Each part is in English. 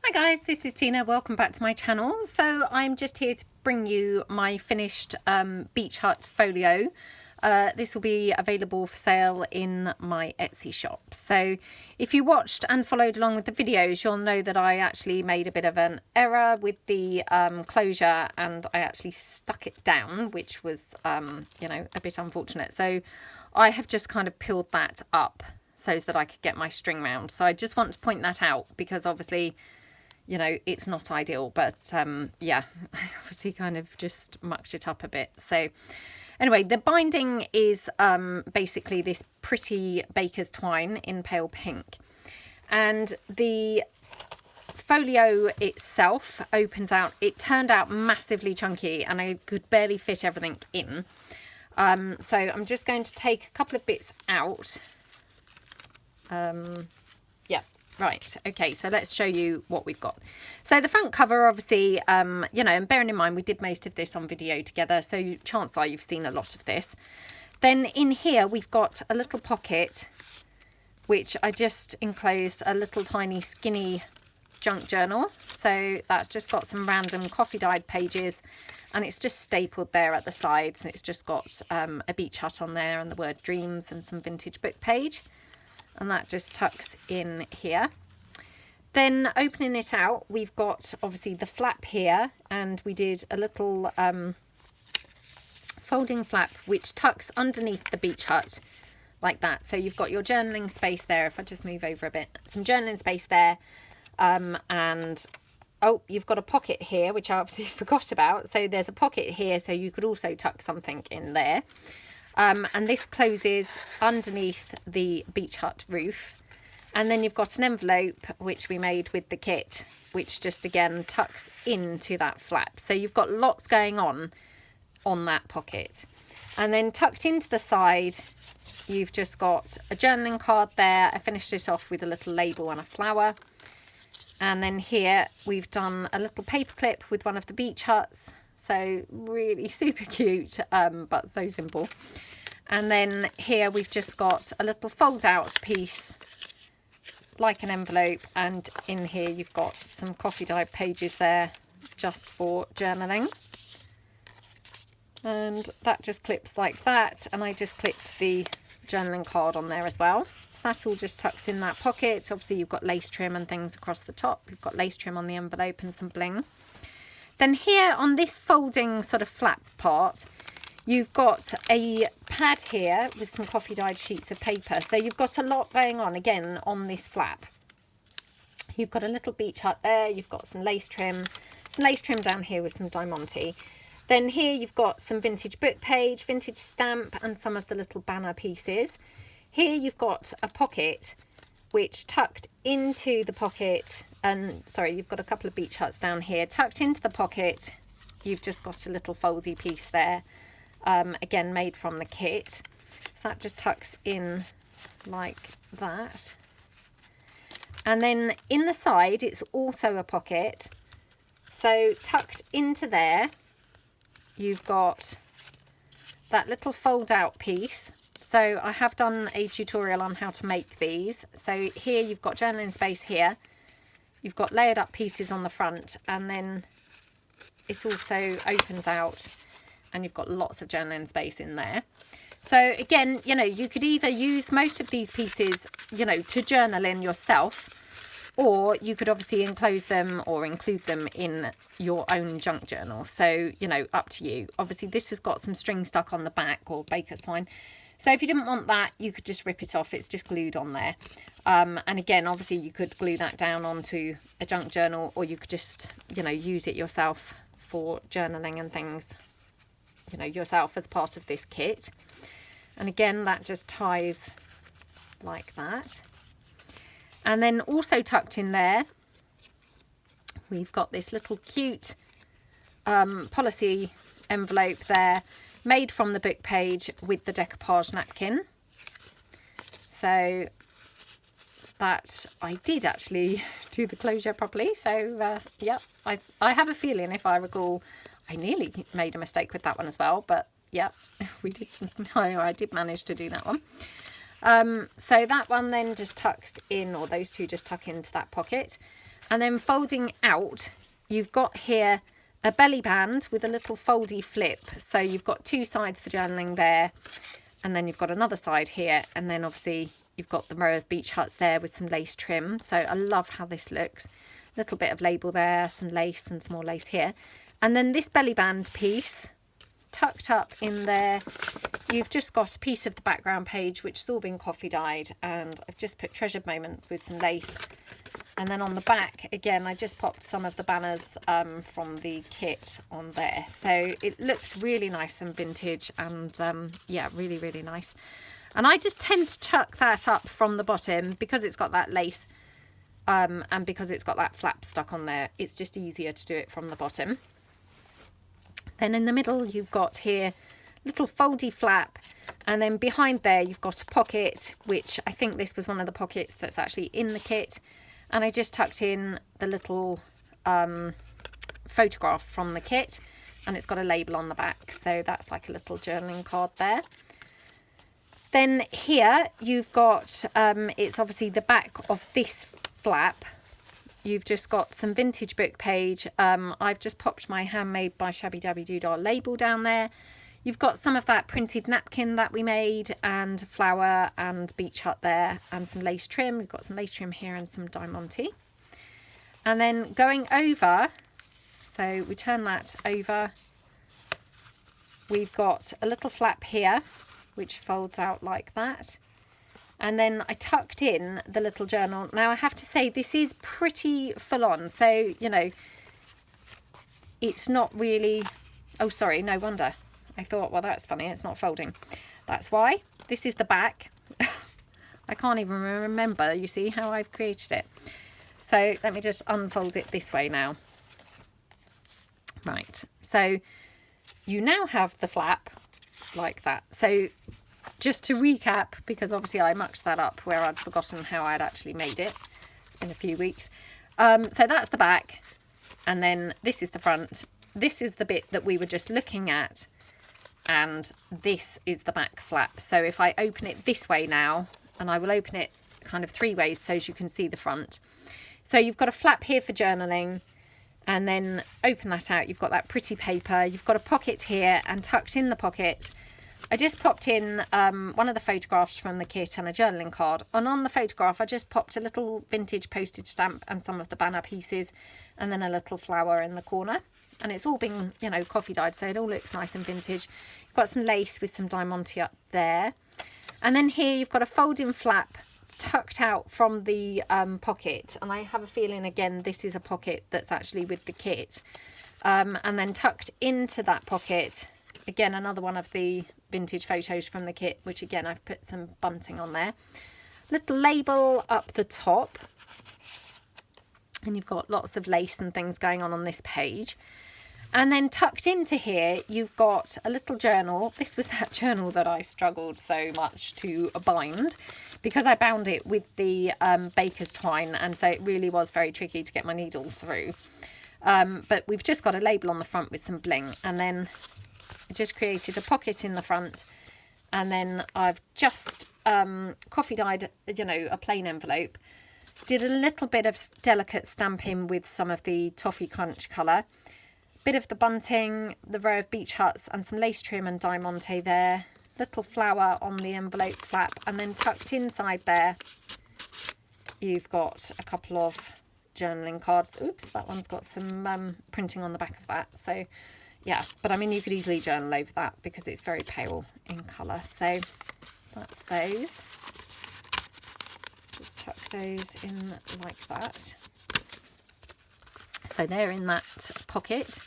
Hi guys, this is Tina. Welcome back to my channel. So I'm just here to bring you my finished beach hut folio. This will be available for sale in my Etsy shop. So if you watched and followed along with the videos, you'll know that I actually made a bit of an error with the closure, and I actually stuck it down, which was, you know, a bit unfortunate. So I have just kind of peeled that up so that I could get my string round. So I just want to point that out because obviously, you know, it's not ideal, but yeah, I obviously kind of just mucked it up a bit. So anyway, the binding is basically this pretty baker's twine in pale pink, and the folio itself opens out. It turned out massively chunky and I could barely fit everything in. So I'm just going to take a couple of bits out. Yeah. Right, okay, so let's show you what we've got. So the front cover, obviously, you know, and bearing in mind we did most of this on video together, so chances are you've seen a lot of this. Then in here we've got a little pocket, which I just enclosed a little tiny skinny junk journal. So that's just got some random coffee dyed pages, and it's just stapled there at the sides, and it's just got a beach hut on there and the word dreams and some vintage book page. And that just tucks in here. Then opening it out, we've got obviously the flap here, and we did a little folding flap which tucks underneath the beach hut like that. So you've got your journaling space there. If I just move over a bit, some journaling space there, and oh, you've got a pocket here, which I obviously forgot about. So there's a pocket here, so you could also tuck something in there. And this closes underneath the beach hut roof. And then you've got an envelope which we made with the kit, which just again tucks into that flap. So you've got lots going on that pocket. And then tucked into the side, you've just got a journaling card there. I finished it off with a little label and a flower. And then here we've done a little paper clip with one of the beach huts. So really super cute, but so simple. And then here we've just got a little fold out piece like an envelope, and in here you've got some coffee dyed pages there just for journaling. And that just clips like that, and I just clipped the journaling card on there as well. That all just tucks in that pocket. Obviously you've got lace trim and things across the top. You've got lace trim on the envelope and some bling. Then here on this folding sort of flap part, you've got a pad here with some coffee dyed sheets of paper. So you've got a lot going on again on this flap. You've got a little beach hut there. You've got some lace trim down here with some diamante. Then here you've got some vintage book page, vintage stamp, and some of the little banner pieces. Here you've got a pocket which tucked into the pocket, and sorry, you've got a couple of beach huts down here tucked into the pocket. You've just got a little foldy piece there, again made from the kit. So that just tucks in like that. And then in the side it's also a pocket, so tucked into there you've got that little fold out piece. So I have done a tutorial on how to make these. So here you've got journaling space here. You've got layered up pieces on the front, and then it also opens out and you've got lots of journaling space in there. So again, you know, you could either use most of these pieces, you know, to journal in yourself, or you could obviously enclose them or include them in your own junk journal. So, you know, up to you. Obviously this has got some string stuck on the back, or baker's twine. So if you didn't want that, you could just rip it off. It's just glued on there. And again, obviously you could glue that down onto a junk journal, or you could just, you know, use it yourself for journaling and things, you know, yourself as part of this kit. And again, that just ties like that. And then also tucked in there, we've got this little cute policy envelope there, made from the book page with the decoupage napkin. So that I did actually do the closure properly. So yeah, I have a feeling, if I recall, I nearly made a mistake with that one as well. But yeah, we did. I did manage to do that one. So that one then just tucks in, or those two just tuck into that pocket. And then folding out, you've got here a belly band with a little foldy flip. So you've got two sides for journaling there, and then you've got another side here, and then obviously you've got the row of beach huts there with some lace trim. So I love how this looks. Little bit of label there, some lace and some more lace here. And then this belly band piece tucked up in there, you've just got a piece of the background page which has all been coffee dyed, and I've just put treasured moments with some lace. And then on the back again, I just popped some of the banners from the kit on there, so it looks really nice and vintage, and yeah, really, really nice. And I just tend to tuck that up from the bottom because it's got that lace and because it's got that flap stuck on there. It's just easier to do it from the bottom. Then in the middle, you've got here little foldy flap, and then behind there you've got a pocket, which I think this was one of the pockets that's actually in the kit, and I just tucked in the little photograph from the kit, and it's got a label on the back, so that's like a little journaling card there. Then here you've got it's obviously the back of this flap. You've just got some vintage book page. I've just popped my Handmade by Shabbydabbydoodah label down there. You've got some of that printed napkin that we made, and flower and beach hut there, and some lace trim. We've got some lace trim here and some Diamante. And then going over, so we turn that over, we've got a little flap here which folds out like that. And then I tucked in the little journal. Now I have to say this is pretty full on, so you know, it's not really, oh sorry, no wonder. I thought, well, that's funny, it's not folding. That's why. This is the back. I can't even remember, you see, how I've created it. So let me just unfold it this way now. Right, so you now have the flap like that. So just to recap, because obviously I mucked that up where I'd forgotten how I'd actually made it. It's been a few weeks. So that's the back, and then this is the front. This is the bit that we were just looking at, and this is the back flap. So if I open it this way now, and I will open it kind of three ways so as you can see the front. So you've got a flap here for journaling, and then open that out, you've got that pretty paper. You've got a pocket here, and tucked in the pocket, I just popped in one of the photographs from the kit and a journaling card. And on the photograph, I just popped a little vintage postage stamp and some of the banner pieces, and then a little flower in the corner. And it's all been, you know, coffee dyed, so it all looks nice and vintage. You've got some lace with some Diamante up there. And then here you've got a folding flap tucked out from the pocket. And I have a feeling, again, this is a pocket that's actually with the kit. And then tucked into that pocket, again, another one of the vintage photos from the kit, which again I've put some bunting on there. Little label up the top, and you've got lots of lace and things going on this page. And then tucked into here you've got a little journal. This was that journal that I struggled so much to bind because I bound it with the baker's twine, and so it really was very tricky to get my needle through. But we've just got a label on the front with some bling, and then I just created a pocket in the front, and then I've just coffee dyed, you know, a plain envelope. Did a little bit of delicate stamping with some of the toffee crunch colour. Bit of the bunting, the row of beach huts, and some lace trim and Diamante there. Little flower on the envelope flap, and then tucked inside there you've got a couple of journaling cards. Oops, that one's got some printing on the back of that. So yeah, but I mean, you could easily journal over that because it's very pale in colour. So that's those. Just tuck those in like that. So they're in that pocket.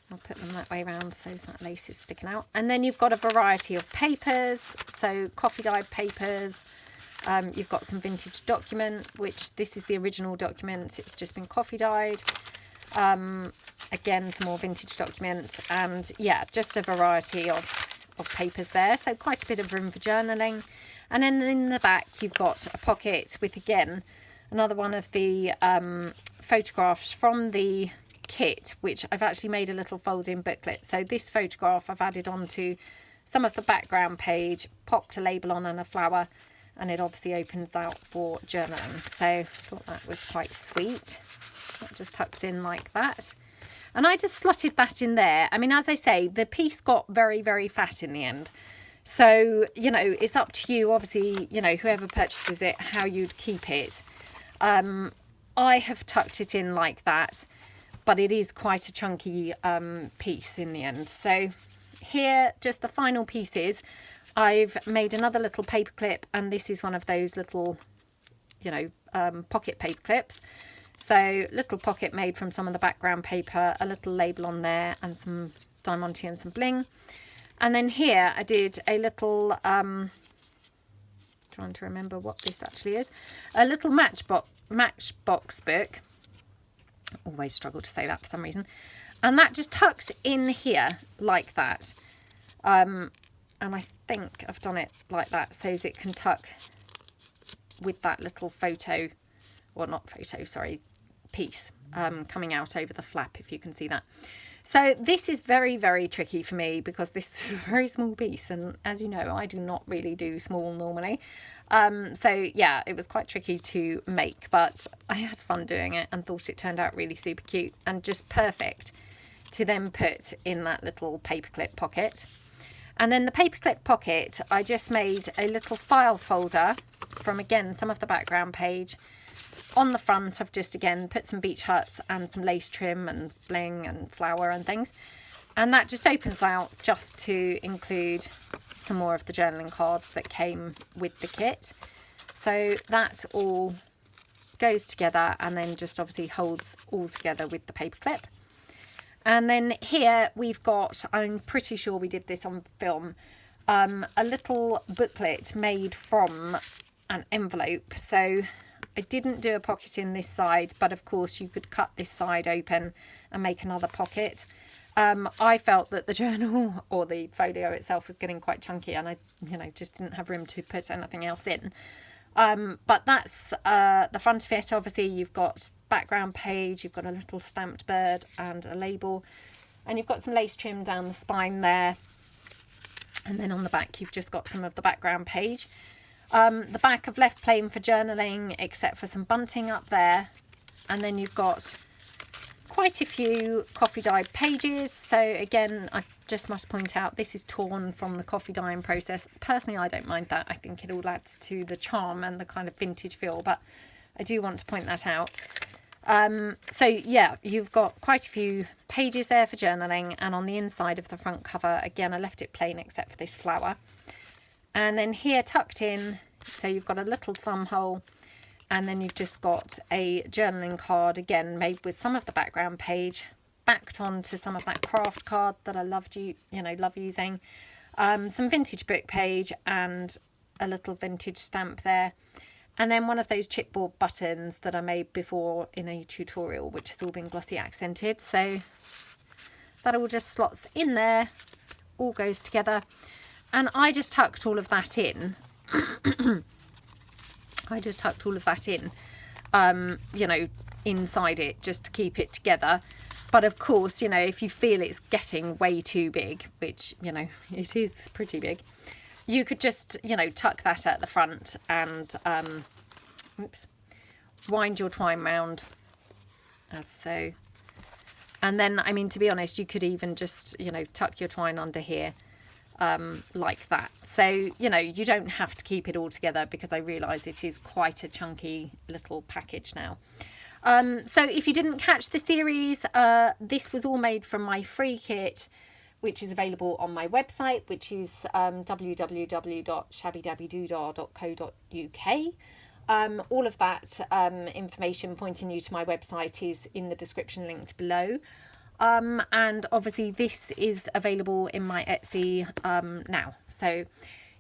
I'll put them that way around so that lace is sticking out. And then you've got a variety of papers. So coffee dyed papers. You've got some vintage document, which this is the original document. It's just been coffee dyed. Again, some more vintage document, and yeah, just a variety of papers there, so quite a bit of room for journaling. And then in the back you've got a pocket with, again, another one of the photographs from the kit, which I've actually made a little folding booklet. So this photograph I've added onto some of the background page, popped a label on and a flower, and it obviously opens out for journaling. So I thought that was quite sweet. That just tucks in like that. And I just slotted that in there. I mean, as I say, the piece got very, very fat in the end. So, you know, it's up to you, obviously, you know, whoever purchases it, how you'd keep it. I have tucked it in like that, but it is quite a chunky piece in the end. So here, just the final pieces. I've made another little paper clip, and this is one of those little, you know, pocket paper clips. So little pocket made from some of the background paper, a little label on there, and some Diamante and some bling. And then here I did a little, trying to remember what this actually is, a little matchbox book. Always struggle to say that for some reason. And that just tucks in here like that. And I think I've done it like that so as it can tuck with that little photo, or not photo, sorry, piece coming out over the flap, if you can see that. So this is very, very tricky for me because this is a very small piece, and as you know, I do not really do small normally. So yeah, it was quite tricky to make, but I had fun doing it and thought it turned out really super cute and just perfect to then put in that little paperclip pocket. And then the paperclip pocket, I just made a little file folder from, again, some of the background page. On the front, I've just, again, put some beach huts and some lace trim and bling and flower and things. And that just opens out just to include some more of the journaling cards that came with the kit. So that all goes together and then just obviously holds all together with the paper clip. And then here we've got, I'm pretty sure we did this on film, a little booklet made from an envelope. So I didn't do a pocket in this side, but of course you could cut this side open and make another pocket. I felt that the journal or the folio itself was getting quite chunky, and I, you know, just didn't have room to put anything else in. But that's the front of it. Obviously you've got background page, you've got a little stamped bird and a label, and you've got some lace trim down the spine there. And then on the back you've just got some of the background page. The back I've left plain for journaling, except for some bunting up there. And then you've got quite a few coffee dyed pages. So again, I just must point out, this is torn from the coffee dyeing process. Personally, I don't mind that. I think it all adds to the charm and the kind of vintage feel, but I do want to point that out. So yeah, you've got quite a few pages there for journaling, and on the inside of the front cover, again, I left it plain except for this flower. And then here tucked in, so you've got a little thumb hole, and then you've just got a journaling card, again, made with some of the background page, backed onto some of that craft card that I love using. Some vintage book page and a little vintage stamp there. And then one of those chipboard buttons that I made before in a tutorial, which has all been glossy accented. So that all just slots in there, all goes together. And I just tucked all of that in. You know, inside it, just to keep it together. But of course, you know, if you feel it's getting way too big, which, you know, it is pretty big, you could just, you know, tuck that at the front and wind your twine round as so. And then, I mean, to be honest, you could even just, you know, tuck your twine under here like that. So, you know, you don't have to keep it all together, because I realise it is quite a chunky little package now. So if you didn't catch the series, this was all made from my free kit, which is available on my website, which is www.shabbydabbydoodah.co.uk. All of that information pointing you to my website is in the description linked below. And obviously this is available in my Etsy now. So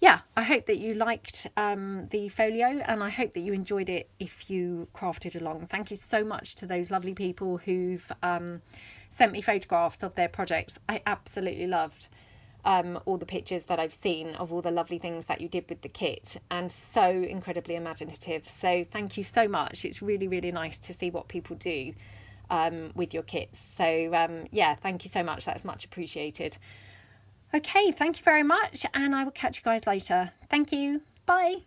yeah, I hope that you liked the folio, and I hope that you enjoyed it if you crafted along. Thank you so much to those lovely people who've sent me photographs of their projects. I absolutely loved all the pictures that I've seen of all the lovely things that you did with the kit, and so incredibly imaginative. So thank you so much. It's really, really nice to see what people do with your kits. So yeah, thank you so much. That's much appreciated. Okay, thank you very much, and I will catch you guys later. Thank you. Bye.